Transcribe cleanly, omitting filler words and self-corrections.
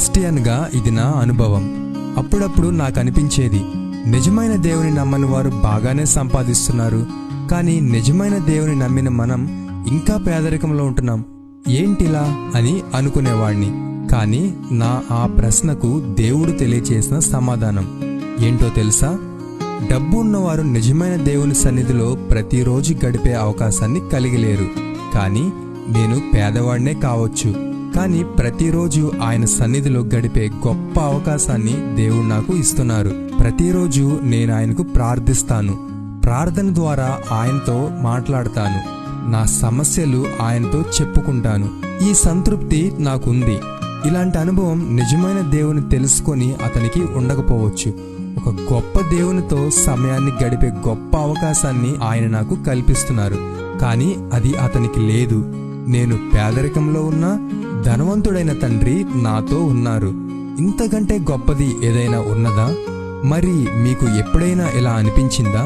క్రిస్టియన్గా ఇది నా అనుభవం. అప్పుడప్పుడు నాకు అనిపించేది, నిజమైన దేవుని నమ్మని వారు బాగానే సంపాదిస్తున్నారు, కానీ నిజమైన దేవుని నమ్మిన మనం ఇంకా పేదరికంలో ఉంటున్నాం, ఏంటిలా అని అనుకునేవాణ్ణి. కానీ నా ఆ ప్రశ్నకు దేవుడు తెలియచేసిన సమాధానం ఏంటో తెలుసా? డబ్బు ఉన్నవారు నిజమైన దేవుని సన్నిధిలో ప్రతిరోజు గడిపే అవకాశాన్ని కలిగి లేరు. కానీ నేను పేదవాడినే కావచ్చు, కానీ ప్రతిరోజు ఆయన సన్నిధిలో గడిపే గొప్ప అవకాశాన్ని దేవుడు నాకు ఇస్తున్నారు. ప్రతిరోజు నేను ఆయనకు ప్రార్థిస్తాను. ప్రార్థన ద్వారా ఆయనతో మాట్లాడతాను. నా సమస్యలు ఆయనతో చెప్పుకుంటాను. ఈ సంతృప్తి నాకుంది. ఇలాంటి అనుభవం నిజమైన దేవుని తెలుసుకొని అతనికి ఉండకపోవచ్చు. ఒక గొప్ప దేవునితో సమయాన్ని గడిపే గొప్ప అవకాశాన్ని ఆయన నాకు కల్పిస్తున్నారు, కానీ అది అతనికి లేదు. నేను పేదరికంలో ఉన్నా ధనవంతుడైన తండ్రి నాతో ఉన్నారు. ఇంతకంటే గొప్పది ఏదైనా ఉన్నదా? మరి మీకు ఎప్పుడైనా ఇలా అనిపించిందా?